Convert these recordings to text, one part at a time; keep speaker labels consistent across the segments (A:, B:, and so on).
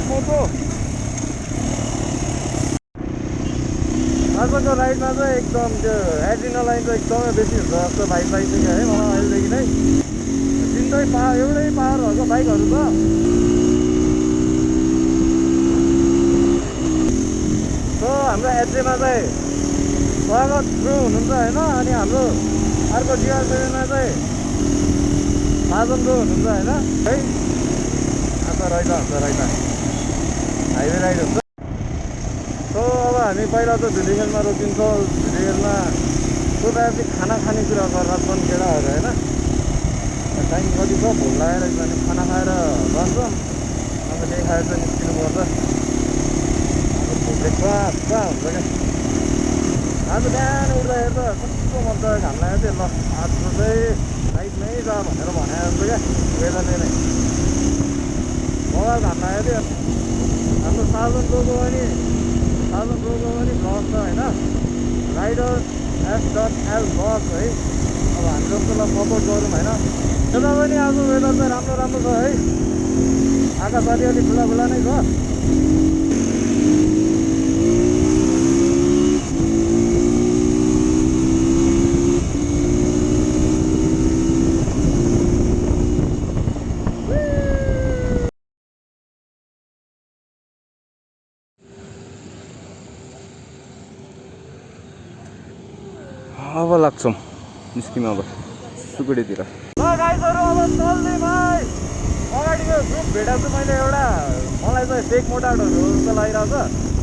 A: मोटो आजको राइडमा चाहिँ एकदम त्यो एड्रिनलाइन चाहिँ एकदमै बेसी हुन्छ जस्तो बाइक पाइसक्यो है मलाई अहिलेदेखि नै तिनटै एउटै पावरहरूको बाइकहरू छ सो हाम्रो एड्रीमा चाहिँ स्वागत थ्रु हुनुहुन्छ होइन अनि हाम्रो अर्को डिआरसीमा चाहिँ साजन ब्रो हुनुहुन्छ होइन है अन्त रहेछ हाइवे राइड हुन्छ सो अब हामी पहिला त भिडियोमा रोकिन्छौँ भिडियोमा सोधाएपछि खाना खाने कुरा गरेर छन् केटाहरू होइन टाइम कति छ भोल लागेर अनि खाना खाएर जान्छौँ अन्त केही खाएर चाहिँ निस्किनुपर्छ ब्रेकफास्ट कहाँ हुन्छ क्या आज बिहान उठ्दाखेरि त कस्तो मजा घाम लागेको थियो ल आज चाहिँ नाइटमै जा भनेर भनेको जस्तो क्या वेदरले नै मजा घाम लागेको थियो हाम्रो साजन ब्रोको पनि ब्लग छ होइन राइडर S.L ब्लग है अब हामी जस्तोलाई सपोर्ट गरौँ होइन यता पनि आज वेदर चाहिँ राम्रो छ है आकाश अलि खुला नै छ अब लाग्छौँ निस्किम अब सुकुडीतिर ल गाइजहरु अब चल्दै भाइ अगाडिको ग्रुप भेटेको छु मैले एउटा मलाई चाहिँ फेक मोटाटोहरू जस्तो लागिरहेको छ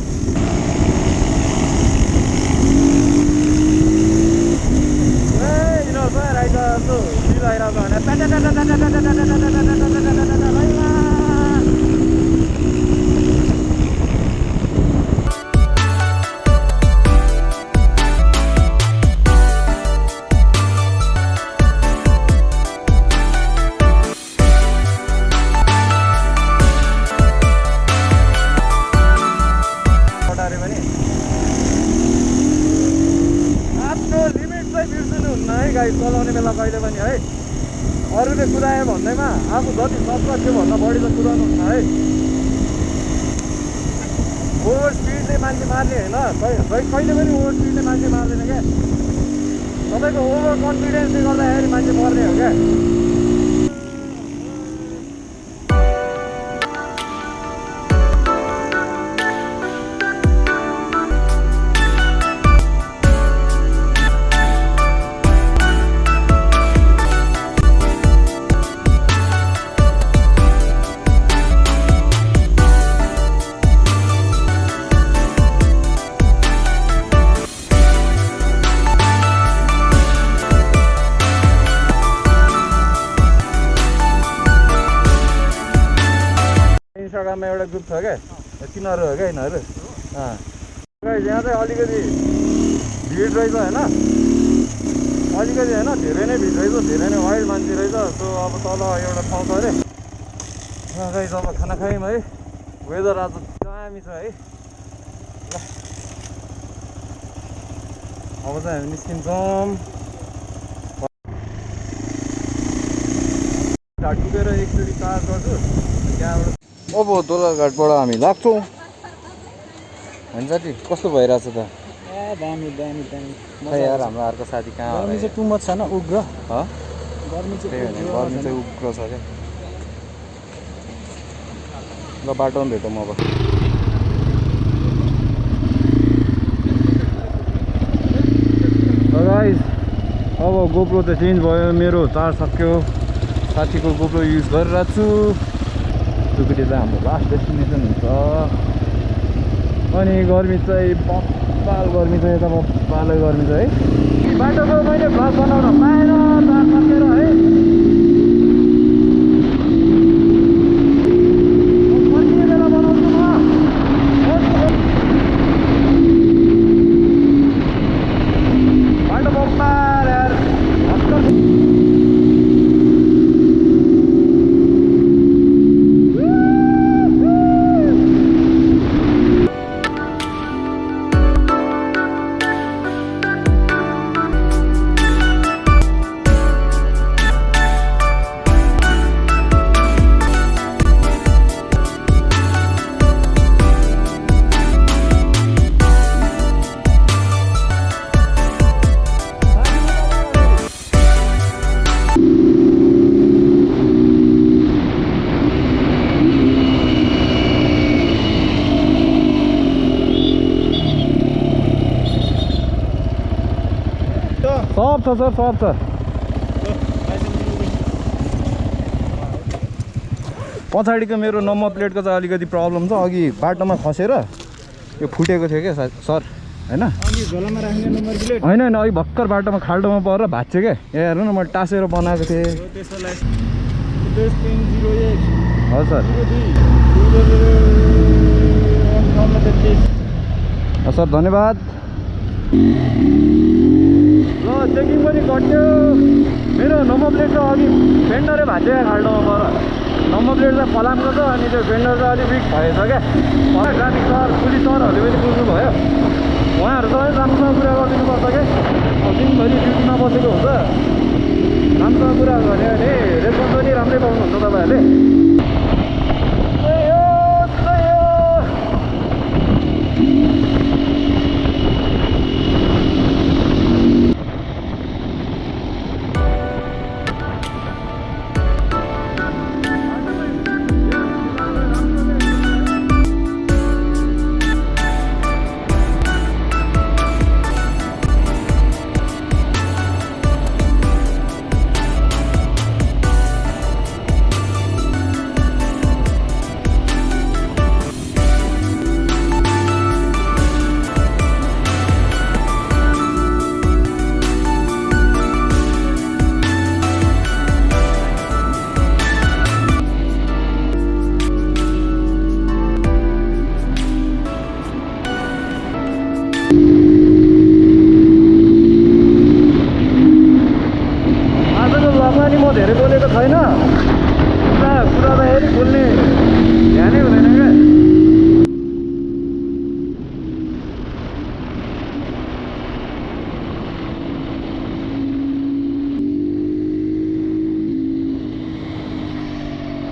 A: यिनीहरू चाहिँ राइडर जस्तो फिल आइरहेको छ चलाउने बेला कहिले पनि है अरूले कुदायो भन्दैमा आफू जति सक्छ त्योभन्दा बढी त कुदाउनु हुन्छ है ओभर स्पिडले मान्छे मार्ने होइन कहिले पनि ओभर स्पिडले मान्छे मार्दैन क्या तपाईँको ओभर कन्फिडेन्सले गर्दाखेरि मान्छे मर्ने हो क्या इन्स्टाग्राममा एउटा ग्रुप छ क्या तिनीहरू हो क्या यिनीहरू यहाँ चाहिँ अलिकति भिड रहेछ होइन अलिकति होइन धेरै नै भिड रहेछ धेरै नै वाइल्ड मान्छे रहेछ सो अब तल एउटा ठाउँ छ अरे गाइस अब खाना खायौँ है वेदर आज दामी छ है ल अब चाहिँ हामी निस्किन्छौँ घाट पुगेर एकचोटि चार्ज गर्छु त्यहाँबाट अब दोलरघाटबाट हामी लाग्छौँ होइन साथी कस्तो भइरहेछ त
B: दामी
A: यार हाम्रो अर्को साथी कहाँ
B: गर्मी चाहिँ टु मच छ न उग्र
A: गर्मी चाहिँ उग्र छ क्या ल बाटोमा भेटौँ अब गाइस अब गोप्रो त चेन्ज भयो मेरो चार्ज सक्यो साथीको गोप्रो युज गरिरहेको छु सुकुटी चाहिँ हाम्रो लास्ट डेस्टिनेसन हुन्छ अनि गर्मी चाहिँ बप्पाल गर्मी छ यता बप्पालै गर्मी छ है बाटोको मैले भ्लग बनाउन पाएन चार्ज सकेर है कति बेला बनाउँछु म बाटो बप्पाल यार सब छ सर, सब छ। पछाडिको मेरो नम्बर प्लेटको चाहिँ अलिकति प्रब्लम छ। अघि बाटोमा खसेर यो फुटेको थियो क्या सर, होइन? होइन होइन, अघि भर्खर बाटोमा खाल्टोमा परेर भाँच्यो क्या। यहाँ हेर्नु न, मैले टाँसेर बनाएको थिएँ। हजुर सर, सर धन्यवाद। ल चेकिङ पनि कट्यो। मेरो नम्बर प्लेट चाहिँ अघि फेन्डरै भाँच्यो क्या खाल्टोमा परेर। नम्बर प्लेट चाहिँ फलामको छ, अनि त्यो फेन्डर चाहिँ अलिक विक भएछ क्या। ट्राफिक सर, पुलिस सरहरूले पनि बुझ्नु भयो। उहाँहरू त राम्रोसँग कुरा गरिदिनु पर्छ क्या। दिनभरि ड्युटीमा बसेको हुन्छ, राम्रोसँग कुरा गऱ्यो भने रेस्पोन्स पनि राम्रै पाउनुहुन्छ तपाईँहरूले। धेरै बोलेको छैन, कुरा त बोल्ने ध्यानै हुँदैन क्या।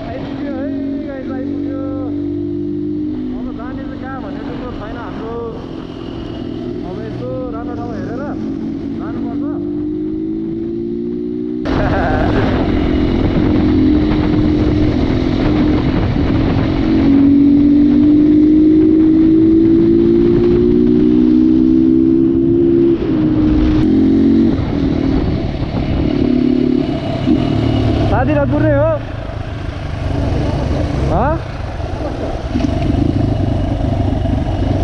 A: आइपुग्यो है गाइस, आइपुग्यो। अब जाने चाहिँ कहाँ भन्ने जस्तो छैन हाम्रो। अब यसो राम्रो ठाउँ हेरेर जानुपर्छ। साथीलाई पुर्ने हो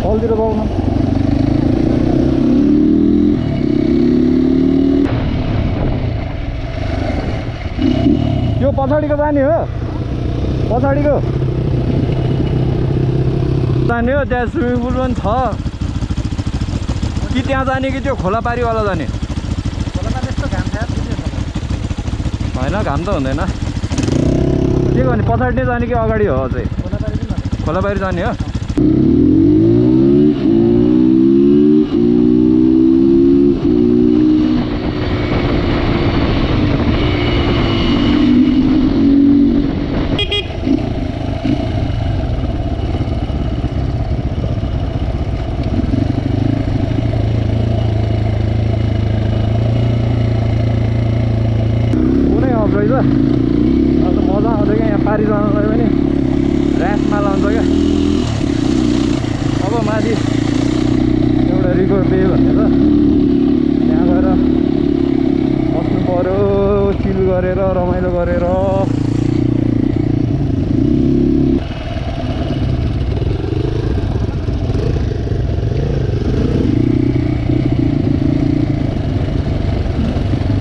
A: फलतिर पाउनु। यो पछाडिको जाने हो, पछाडिको जाने हो। त्यहाँ स्विमिङ पुल पनि छ कि त्यहाँ जाने कि त्यो खोलापारीवाला जाने? होइन, घाम त हुँदैन। के गर्ने, पछाडि नै जाने कि अगाडि हो? अझै खोलापारी जाने हो। अन्त मजा आउँछ क्या यहाँ पारी जानुलाई पनि। ऱ्यासमा लान्छ क्या। अब माथि एउटा रिभर बे भन्ने छ, त्यहाँ गएर बस्नु पऱ्यो, चिल गरेर रमाइलो गरेर।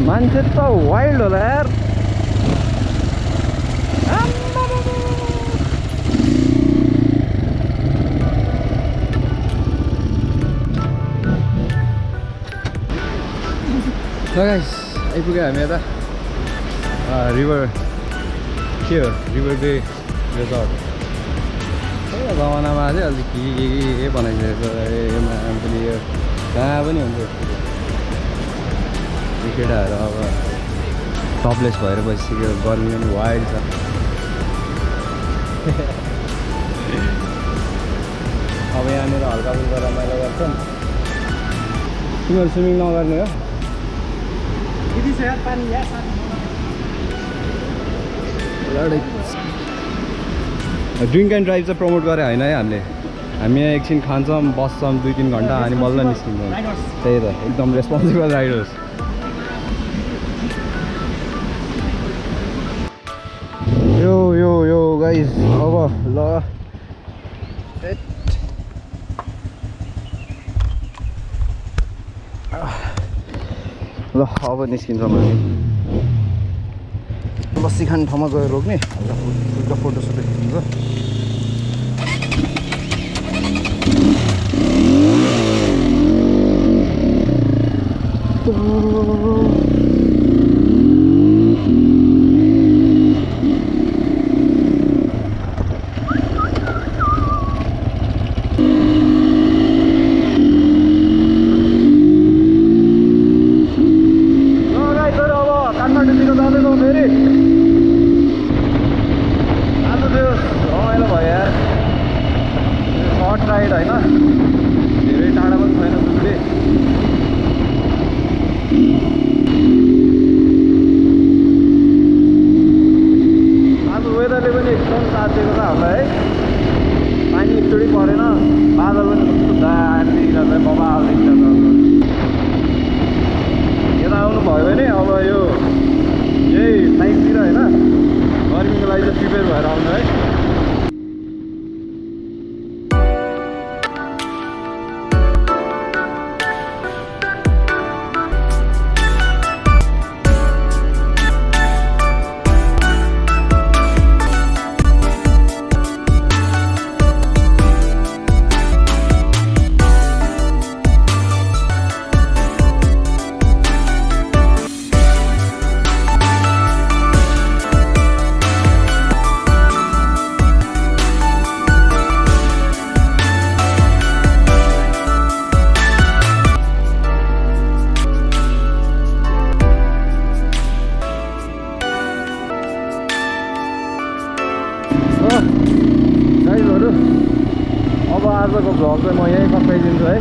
A: मान्छे त वाइल्ड होला यार। गाइस, आइपुग्यो हामी यता रिभर के हो, रिभर बे रिजोर्ट। पहिला जमानामा चाहिँ अलिक के बनाइसकेको छ। पनि यो कहाँ पनि हुन्छ यो केटाहरू अब टपलेस भएर बसिसक्यो। गर्मी पनि वाइल्ड छ। अब यहाँनिर हल्का फुल्का रमाइलो गर्छन्। तिमीहरू स्विमिङ नगर्ने हो? ड्रिङ्क एन्ड ड्राइभ चाहिँ प्रमोट गरे होइन है हामीले। हामी यहाँ एकछिन खान्छौँ, बस्छौँ 2-3 घन्टा, अनि बल्ल निस्किन्छौँ। त्यही त एकदम रेस्पोन्सिबल राइडर्स। गाइज अब ल ल अब निस्किन्छौँ हामी लस्सी खाने ठाउँमा गएर रोक्ने एउटा फोटोसोटो खिच्नुहुन्छ राइड होइन धेरै टाढा पनि छैन दुधले आज वेदरले पनि एकदम साथ दिएको छ हामीलाई है पानी एकचोटि परेन बादल पनि कस्तो दामी देखिरहेको छ बबाल देखिरहेको छ यता आउनु भयो भने अब यो यही साइडतिर होइन गर्मीको लागि चाहिँ प्रिपेयर भएर आउनु है गाइजहरू अब आजको भ्लग चाहिँ म यहीँ सकाइदिन्छु है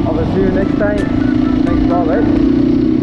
A: अब see you next time next vlog है